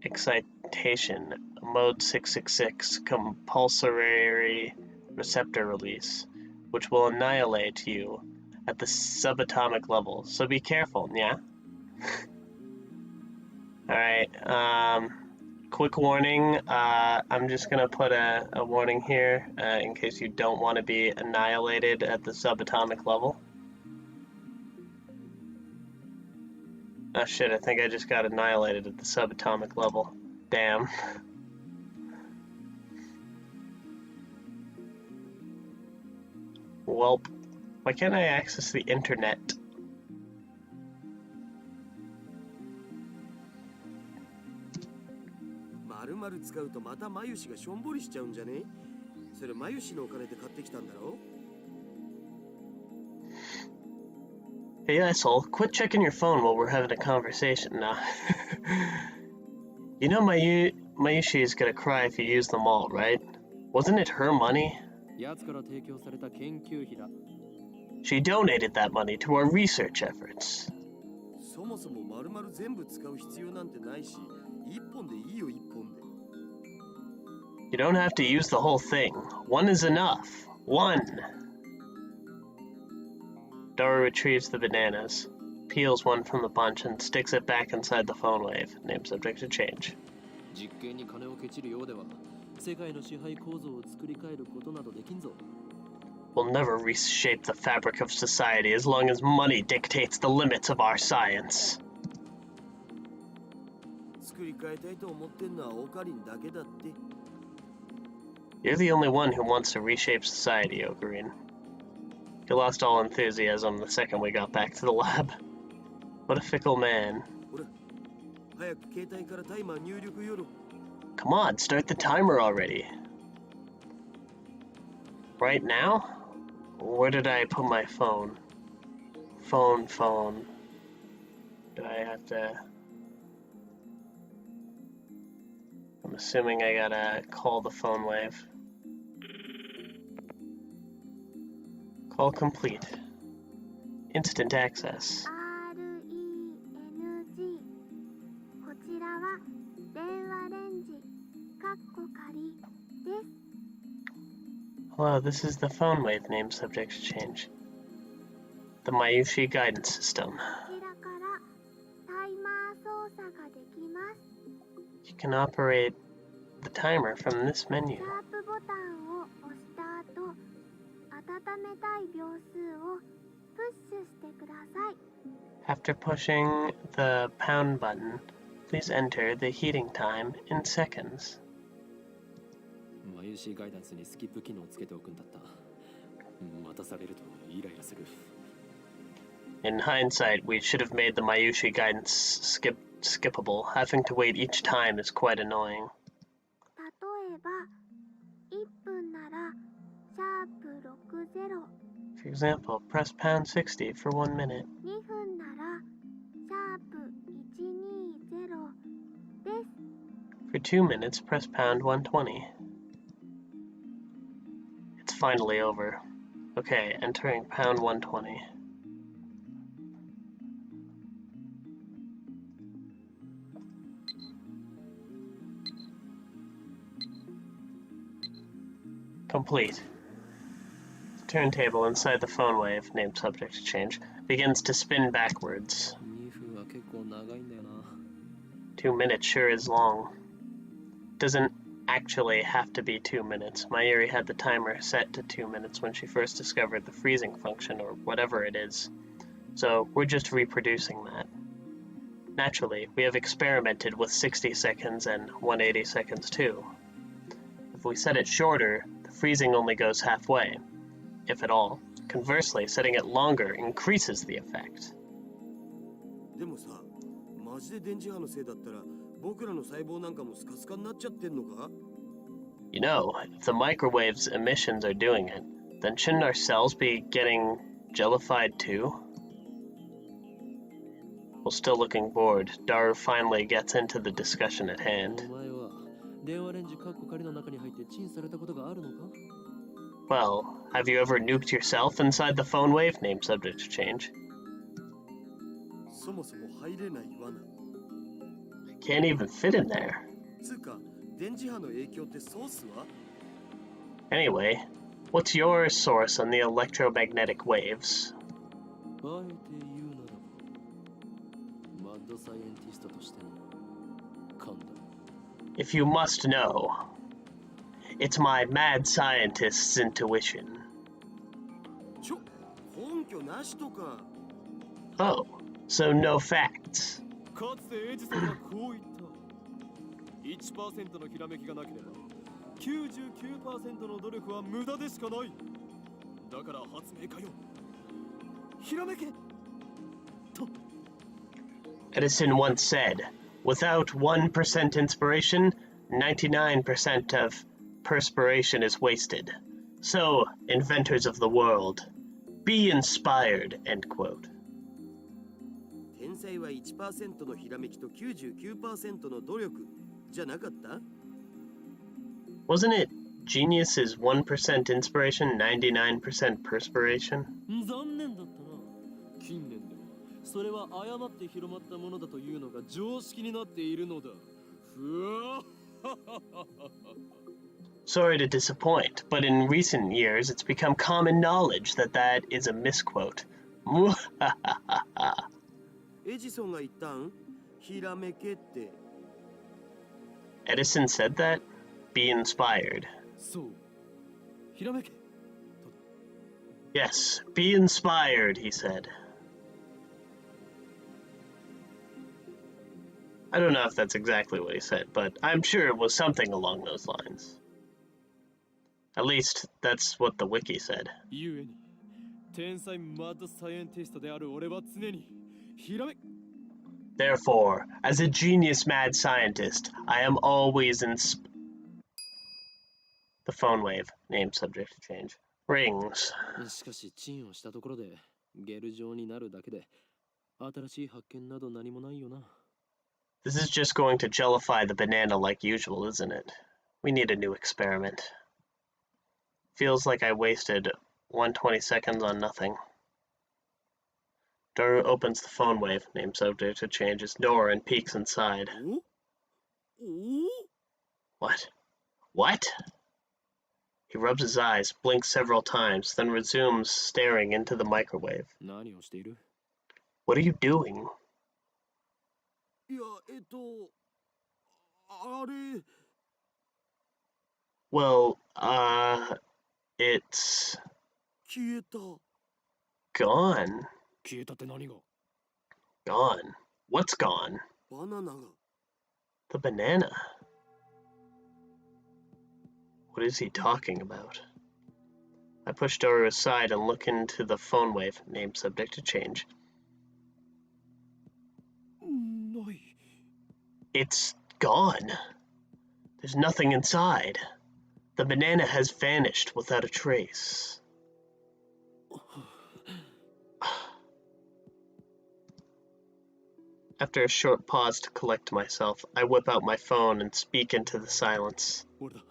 Speaker 1: Excitation, Mode 666, Compulsory Receptor Release, which will annihilate you at the subatomic level, so be careful, yeah? Alright, quick warning, I'm just gonna put a warning here, in case you don't want to be annihilated at the subatomic level. Oh shit, I think I just got annihilated at the subatomic level. Damn. Welp. Why can't I access the internet? Hey asshole, quit checking your phone while we're having a conversation now. You know Mayushi is gonna cry if you use them all, right? Wasn't it her money? She donated that money to our research efforts. You don't have to use the whole thing. One is enough. One. Dora retrieves the bananas, peels one from the bunch, and sticks it back inside the phone wave. Name subject to change. We'll never reshape the fabric of society as long as money dictates the limits of our science. You're the only one who wants to reshape society, Ocarine. He lost all enthusiasm the second we got back to the lab. What a fickle man. Come on, start the timer already. Right now? Where did I put my phone? Phone. Do I have to... I'm assuming I gotta call the phone wave. Call complete. Instant access. Hello, this is the phone wave name subject to change. The Mayushi guidance system. You can operate the timer from this menu. After pushing the pound button, please enter the heating time in seconds. In hindsight, we should have made the Mayushi guidance skippable. Having to wait each time is quite annoying. For example, press pound 60 for 1 minute. For 2 minutes, press pound 120. It's finally over. Okay, entering pound 120. Complete. The turntable inside the phone wave, named subject to change, begins to spin backwards.
Speaker 3: 2分は結構長いんだよな。
Speaker 1: 2 minutes sure is long. Doesn't actually have to be 2 minutes. Mayuri had the timer set to 2 minutes when she first discovered the freezing function, or whatever it is. So we're just reproducing that. Naturally, we have experimented with 60 seconds and 180 seconds too. If we set it shorter, the freezing only goes halfway, if at all. Conversely, setting it longer increases the effect.
Speaker 2: でもさ、マジで電磁波のせいだったら僕らの細胞なんかもスカスカになっちゃってんのか?
Speaker 1: You know, if the microwave's emissions are doing it, then shouldn't our cells be getting jellified too? While still looking bored, Daru finally gets into the discussion at hand.
Speaker 3: お前は電話レンジカッコ仮の中に入ってチンされたことがあるのか?
Speaker 1: Well, have you ever nuked yourself inside the phone wave, named subject to change?
Speaker 2: そもそも入れない罠。
Speaker 1: Can't even fit in there.
Speaker 2: つうか、電磁波の影響ってソースは?
Speaker 1: Anyway, what's your source on the electromagnetic waves?
Speaker 3: あえて言うならば、マッドサイエンティストとしての勘だ。
Speaker 1: If you must know, it's my mad scientist's intuition.
Speaker 2: 根拠なしとか。
Speaker 1: Oh, so no facts.
Speaker 3: かつてエジソンはこう言った。1% のひらめきがなければ 99% の努力は無駄でしかない。だから発明家よ。ひらめけと。
Speaker 1: Edison once said, without 1% inspiration, 99% of perspiration is wasted. So, inventors of the world, be inspired, end quote.
Speaker 2: 天才は 1% のひらめきと 99% の努力じゃなかった?
Speaker 1: Wasn't it genius is 1% inspiration, 99% perspiration?
Speaker 3: 残念だったな。近年ではそれは誤って広まったものだというのが常識になっているのだ。ふわ
Speaker 1: Sorry to disappoint, but in recent years it's become common knowledge that that is a misquote.
Speaker 2: エジソンが言ったん? ひらめけって。
Speaker 1: Edison said that? Be inspired.
Speaker 3: そう。ひらめけ。
Speaker 1: Yes, be inspired, he said. I don't know if that's exactly what he said, but I'm sure it was something along those lines. At least, that's what the wiki said.
Speaker 3: ゆえに、天才マッドサイエンティストである俺は常にひらめ
Speaker 1: Therefore, as a genius mad scientist, I am always The phone wave, name subject to change, rings.
Speaker 3: しかしチンをしたところでゲル状になるだけで新しい発見など何もないよな。
Speaker 1: This is just going to jellify the banana like usual, isn't it? We need a new experiment. Feels like I wasted 120 seconds on nothing. Daru opens the phone wave, name subject to change, his door and peeks inside. What? What? He rubs his eyes, blinks several times, then resumes staring into the microwave.
Speaker 3: 何をしている?
Speaker 1: What are you doing?
Speaker 2: いや、あれ。
Speaker 1: Well, it's
Speaker 2: 消えた。
Speaker 1: gone.
Speaker 3: 消えたって何が?
Speaker 1: Gone. What's gone?
Speaker 2: バナナが。
Speaker 1: The banana. What is he talking about? I push Daru aside and look into the phone wave, name subject to change.
Speaker 3: ない。
Speaker 1: It's gone. There's nothing inside. The banana has vanished without a trace. After a short pause to collect myself, I whip out my phone and speak into the silence.
Speaker 3: 俺だ。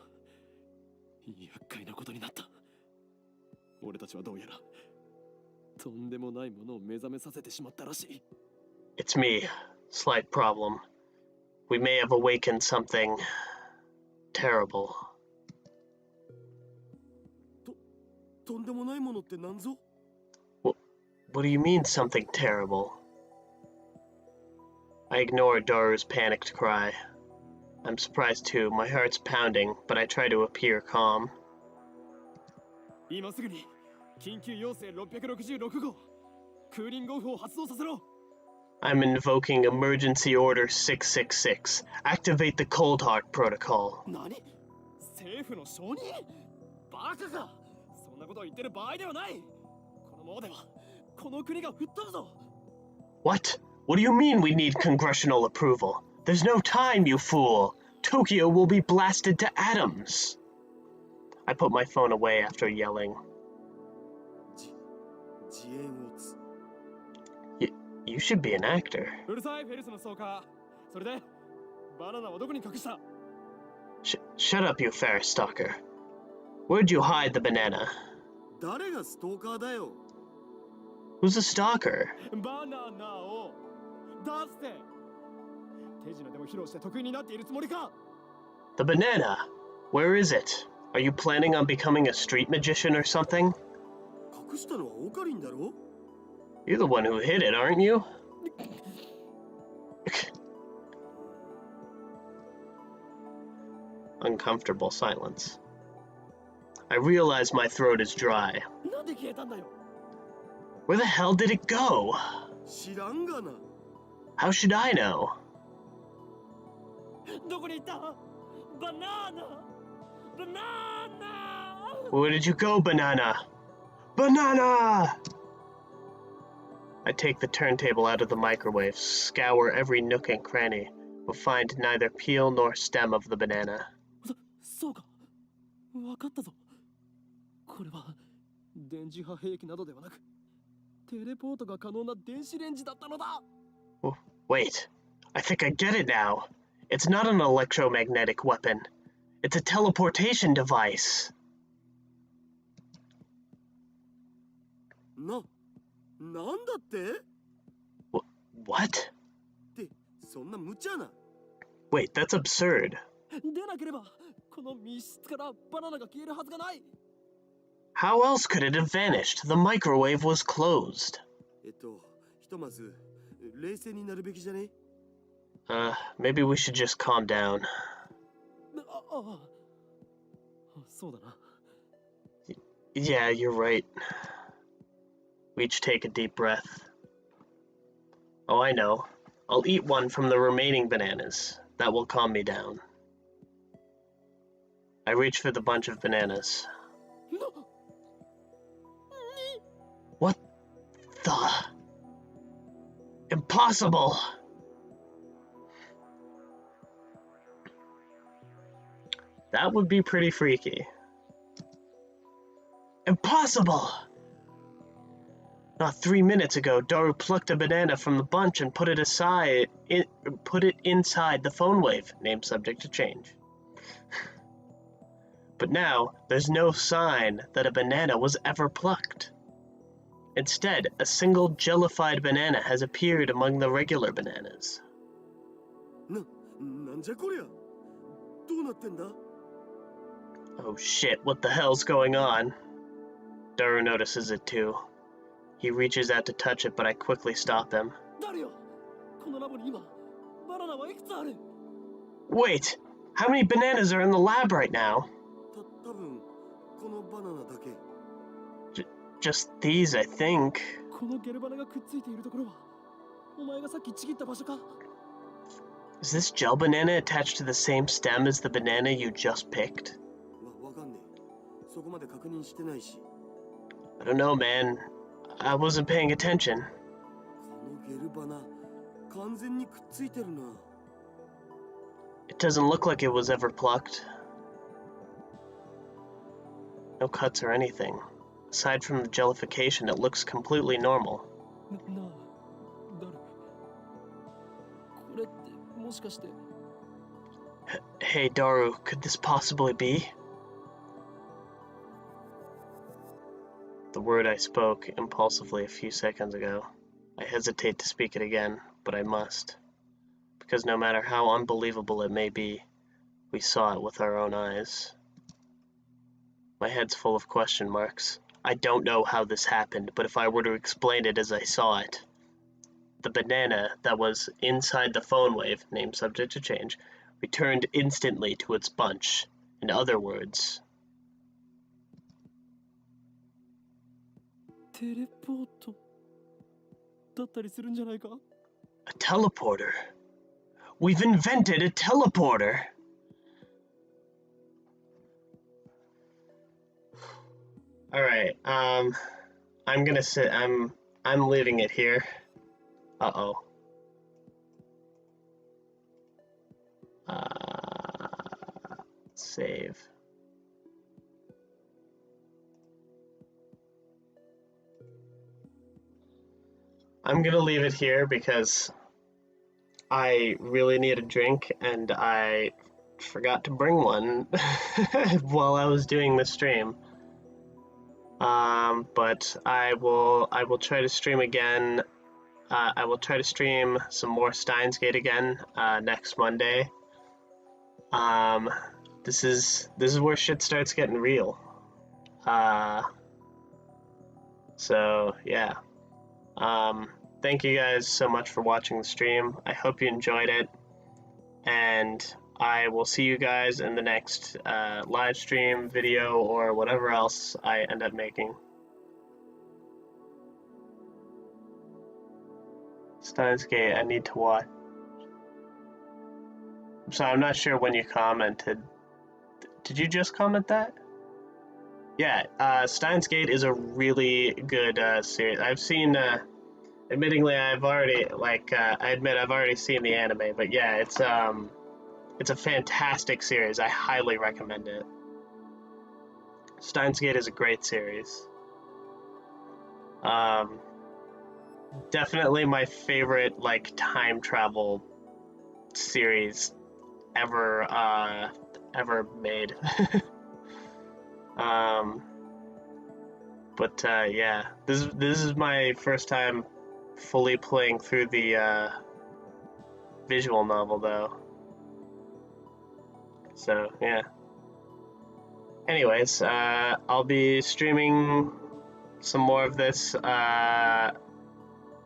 Speaker 3: 厄介なことになった。俺たちはどうやらとんでもないものを目覚めさせてしまったらしい。
Speaker 1: It's me. Slight problem. We may have awakened something terrible.
Speaker 2: とんでもないものってなんぞ?
Speaker 1: What do you mean, something terrible? I ignore Daru's panicked cry. I'm surprised too. My heart's pounding, but I try to appear calm.
Speaker 3: 今すぐに緊急要請666号クーリングオフを発動させろ
Speaker 1: I'm invoking Emergency Order 666. Activate the Cold Heart Protocol.
Speaker 3: 何政府の承認バカかそんなことを言ってる場合ではないこのままではこの国が吹っ飛ぶぞ
Speaker 1: What? What do you mean we need congressional approval? There's no time, you fool! Tokyo will be blasted to atoms! I put my phone away after yelling.
Speaker 2: 自演をつ
Speaker 1: You should be an actor.
Speaker 3: うるさいフェリスのストーカーそれでバナナはどこに隠した
Speaker 1: Shut up, you Ferris stalker. Where'd you hide the banana?
Speaker 2: 誰がストーカーだよ
Speaker 1: Who's a stalker?
Speaker 3: バナナを出して手品でも披露して得意になっているつもりか
Speaker 1: The banana? Where is it? Are you planning on becoming a street magician or something?
Speaker 2: 隠したのはオカリンだろ
Speaker 1: You're the one who hid it, aren't you? Uncomfortable silence. I realize my throat is dry.
Speaker 3: なんで消えたんだよ
Speaker 1: Where the hell did it go?
Speaker 2: 知らんがな
Speaker 1: How should I know?
Speaker 3: どこに行ったバナナバナナ
Speaker 1: Where did you go, banana? Banana! I take the turntable out of the microwave, scour every nook and cranny, but find neither peel nor stem of the banana.
Speaker 3: そうか分かったぞこれは電磁波兵器などではなくテレポートが可能な電子レンジだったのだ
Speaker 1: Wait, I think I get it now. It's not an electromagnetic weapon. It's a teleportation device.
Speaker 2: なんだって
Speaker 1: What?
Speaker 2: ってそんな無茶な
Speaker 1: Wait, that's absurd.
Speaker 3: でなければこの密室からバナナが消えるはずがない
Speaker 1: How else could it have vanished? The microwave was closed.
Speaker 2: ひとまず冷静になるべきじゃね
Speaker 1: Maybe we should just calm down.
Speaker 3: そうだな
Speaker 1: Yeah, you're right. We each take a deep breath. Oh, I know. I'll eat one from the remaining bananas. That will calm me down. I reach for the bunch of bananas. What the? Impossible! That would be pretty freaky. Impossible! Not 3 minutes ago, Daru plucked a banana from the bunch and put it inside the phone wave, name subject to change. But now, there's no sign that a banana was ever plucked. Instead, a single jellified banana has appeared among the regular bananas.
Speaker 2: なんじゃこりゃどうなってんだ
Speaker 1: Oh shit, what the hell's going on? Daru notices it too. He reaches out to touch it, but I quickly stop him.
Speaker 3: 誰よこのラボに今バナナはいくつある
Speaker 1: Wait! How many bananas are in the lab right now?
Speaker 2: 多分このバナナだけ
Speaker 1: Just these, I think.
Speaker 3: このゲルバナがくっついているところはお前がさっきちぎった場所か
Speaker 1: Is this gel banana attached to the same stem as the banana you just picked?
Speaker 2: わかんねえそこまで確認してないし
Speaker 1: I don't know, man. I wasn't paying attention.
Speaker 2: このゲルバナ完全にくっついてるな
Speaker 1: It doesn't look like it was ever plucked. No cuts or anything. Aside from the jellification, it looks completely normal.
Speaker 3: なあ誰これってもしかして
Speaker 1: Hey, Daru, could this possibly be? The word I spoke impulsively a few seconds ago. I hesitate to speak it again, but I must. Because no matter how unbelievable it may be, we saw it with our own eyes. My head's full of question marks. I don't know how this happened, but if I were to explain it as I saw it, the banana that was inside the phone wave, name subject to change, returned instantly to its bunch. In other words,
Speaker 3: テレポートだったりするんじゃないか？
Speaker 1: a teleporter. We've invented a teleporter. All right. I'm gonna sit. I'm leaving it here. Uh-oh. Save. I'm gonna leave it here because I really need a drink and I forgot to bring one while I was doing the stream. But I will try to stream again. I will try to stream some more Steins Gate again next Monday. This is where shit starts getting real. So yeah. Thank you guys so much for watching the stream. I hope you enjoyed it, and I will see you guys in the next live stream, video, or whatever else I end up making. Steins Gate, I need to watch. So I'm not sure when you commented. Did you just comment that? Yeah, Steins Gate is a really good series. I've seen, admittingly, I've already, I admit I've already seen the anime, but yeah, it's a fantastic series. I highly recommend it. Steins Gate is a great series. Definitely my favorite, time travel series ever made. But yeah, this is my first time fully playing through the visual novel, though. So yeah. Anyways, I'll be streaming some more of this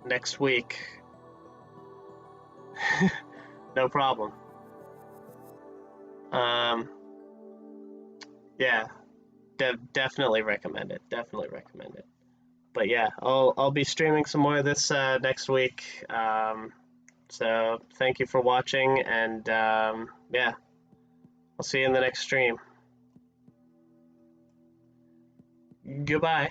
Speaker 1: next week. No problem. Yeah, definitely recommend it. Definitely recommend it. But yeah, I'll be streaming some more of this next week. So thank you for watching, and yeah, I'll see you in the next stream. Goodbye.